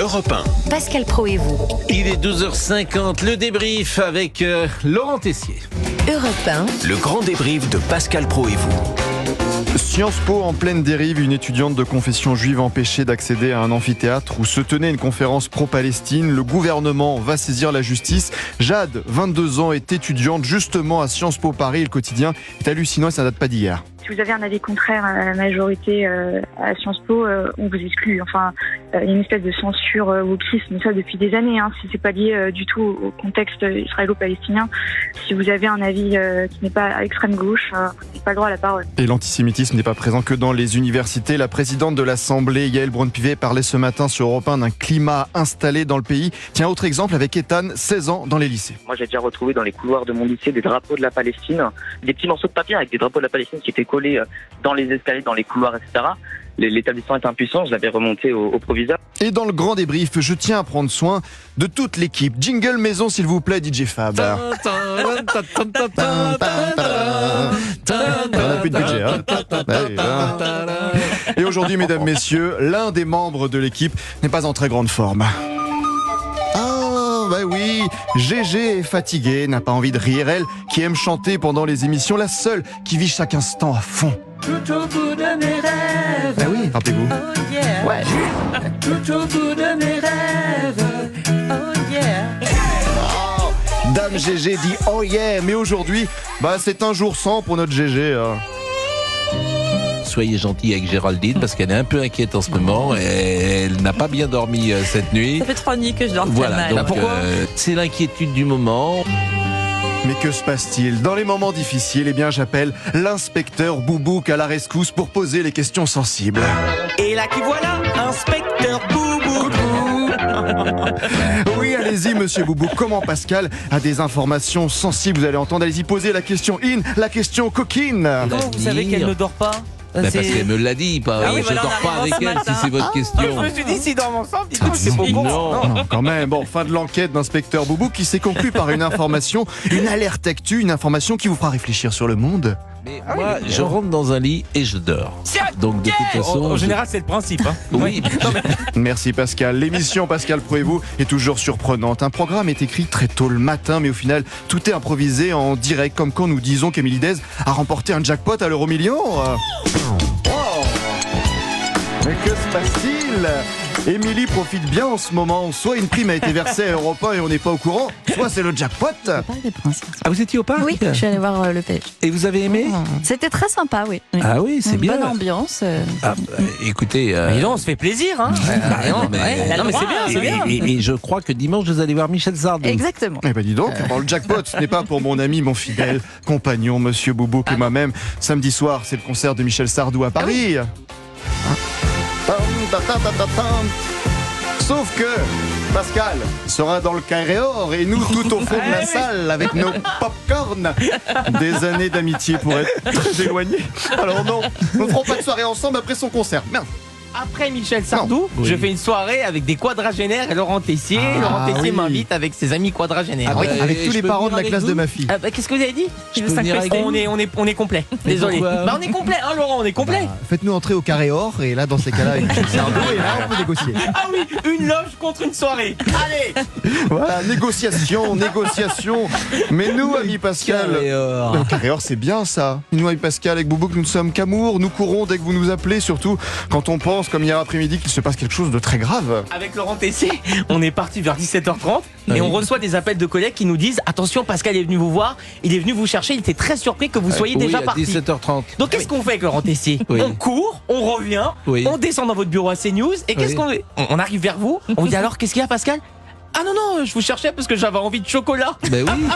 Europe 1. Pascal Praud et vous. Il est 12h50, le débrief avec Laurent Tessier. Europe 1. Le grand débrief de Pascal Praud et vous. Sciences Po en pleine dérive, une étudiante de confession juive empêchée d'accéder à un amphithéâtre où se tenait une conférence pro-Palestine. Le gouvernement va saisir la justice. Jade, 22 ans, est étudiante justement à Sciences Po Paris. Le quotidien est hallucinant et ça date pas d'hier. Si vous avez un avis contraire à la majorité à Sciences Po, on vous exclut. Enfin, il y a une espèce de censure wokisme, mais ça depuis des années. Si c'est pas lié du tout au contexte israélo-palestinien. Si vous avez un avis qui n'est pas à extrême gauche, vous n'avez pas le droit à la parole. Et l'antisémitisme n'est pas présent que dans les universités. La présidente de l'Assemblée, Yael Braun-Pivet, parlait ce matin sur Europe 1 d'un climat installé dans le pays. Tiens, autre exemple avec Ethan, 16 ans, dans les lycées. Moi, j'ai déjà retrouvé dans les couloirs de mon lycée des drapeaux de la Palestine, des petits morceaux de papier avec des drapeaux de la Palestine qui étaient collés dans les escaliers, dans les couloirs, etc. L'établissement est impuissant, je l'avais remonté au proviseur. Et dans le grand débrief, je tiens à prendre soin de toute l'équipe. Jingle maison, s'il vous plaît, DJ Fab. On n'a plus de budget, hein. Et aujourd'hui, mesdames, messieurs, l'un des membres de l'équipe n'est pas en très grande forme. Bah oui, Gégé est fatiguée, n'a pas envie de rire, elle qui aime chanter pendant les émissions, la seule qui vit chaque instant à fond. Tout au bout de mes rêves. Bah oui, rappelez-vous. Oh yeah. Ouais. Tout au bout de mes rêves. Oh yeah. Dame Gégé dit oh yeah, mais aujourd'hui, c'est un jour sans pour notre Gégé. Soyez gentil avec Géraldine parce qu'elle est un peu inquiète en ce moment et elle n'a pas bien dormi cette nuit. Ça fait 3 nuits que je dors Voilà, très mal. donc c'est l'inquiétude du moment. Mais que se passe-t-il ? Dans les moments difficiles, eh bien j'appelle l'inspecteur Boubouk à la rescousse pour poser les questions sensibles. Et là qui voilà, inspecteur Boubouk. Oui, allez-y monsieur Boubouk, comment Pascal a des informations sensibles, vous allez entendre, allez-y poser la question la question coquine. Comment vous savez qu'elle ne dort pas ? Parce qu'elle me l'a dit, pas. oui, Je dors pas avec elle si c'est votre question. Je me suis dit, si dans mon sang, c'est pas bon. Non, quand même. Bon, fin de l'enquête d'inspecteur Boubouk qui s'est conclue par une information, une alerte actu, une information qui vous fera réfléchir sur le monde. Mais moi, je rentre dans un lit et je dors. Donc de toute façon, en général, c'est le principe. Oui. Merci Pascal. L'émission Pascal Praud et vous est toujours surprenante. Un programme est écrit très tôt le matin, mais au final, tout est improvisé en direct, comme quand nous disons qu'Émilie Dez a remporté un jackpot à l'euro-million. Mais que se passe-t-il ? Émilie profite bien en ce moment. Soit une prime a été versée à Europe 1 et on n'est pas au courant, soit c'est le jackpot. Ah, vous étiez au parc ? Oui, je suis allée voir le PSG. Et vous avez aimé ? C'était très sympa, oui. Ah oui, c'est bien. Bonne ambiance. Écoutez... Mais non, on se fait plaisir. Non, mais c'est bien, c'est bien. Et je crois que dimanche, vous allez voir Michel Sardou. Exactement. Eh ben dis donc, le jackpot, ce n'est pas pour mon ami, mon fidèle compagnon, monsieur Boubouk et moi-même. Samedi soir, c'est le concert de Michel Sardou à Paris. Sauf que Pascal sera dans le Carré-Or et nous tout au fond de la salle avec nos pop-corn. Des années d'amitié pour être très éloignés. Alors non, nous ne ferons pas de soirée ensemble après son concert. Merde. Après Michel Sardou, je fais une soirée avec des quadragénaires et Laurent Tessier. Laurent Tessier m'invite avec ses amis quadragénaires. Avec tous les parents de la classe de ma fille. Qu'est-ce que vous avez dit ? Je peux venir avec vous ? On est complet. Désolé. On est complet, hein Laurent, on est complet. Faites-nous entrer au Carré-Or et là dans ces cas-là, avec Michel Sardou et là on peut négocier. Ah oui, une loge contre une soirée. Allez. Voilà, négociation. Mais nous, ami Pascal, le Carré-Or, c'est bien ça. Nous, ami Pascal, avec Boubouk, nous ne sommes qu'amour. Nous courons dès que vous nous appelez, surtout quand on pense, comme hier après-midi, qu'il se passe quelque chose de très grave. Avec Laurent Tessier, on est parti vers 17h30 et on reçoit des appels de collègues qui nous disent attention, Pascal est venu vous voir, il est venu vous chercher, il était très surpris que vous soyez déjà parti. 17h30. Donc qu'est-ce qu'on fait avec Laurent Tessier ? On court, on revient, on descend dans votre bureau à CNews et qu'est-ce qu'on fait ? On arrive vers vous, on vous dit alors qu'est-ce qu'il y a Pascal ? Ah non, je vous cherchais parce que j'avais envie de chocolat. Ben oui.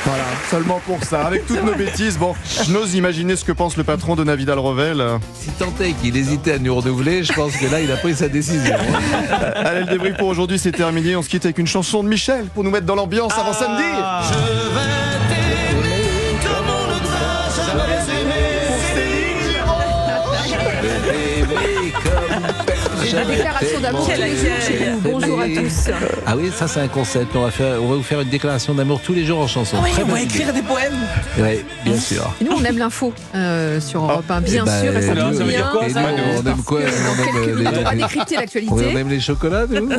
Voilà, seulement pour ça. Avec toutes nos bêtises, je n'ose imaginer ce que pense le patron de Navidal Revel. Si tant est qu'il hésitait à nous renouveler, je pense que là, il a pris sa décision. Allez, le débrief pour aujourd'hui, c'est terminé. On se quitte avec une chanson de Michel pour nous mettre dans l'ambiance avant samedi. Je vais t'aimer comme on ne t'a jamais aimé. Je vais t'aimer comme personne. La déclaration d'amour tous les jours chez nous. Bonjour à tous. Ah oui, ça c'est un concept. On va vous faire une déclaration d'amour tous les jours en chanson. Oui, Très on va bonne écrire idée. des poèmes. Oui, bien sûr. Et nous, on aime l'info sur Europe 1, bien Eh sûr. ben, Et ça alors, tombe ça veut bien. dire quoi, Et ça nous, on aime quoi? Dans quelques minutes, on va décrypter On l'actualité. aime les chocolats, nous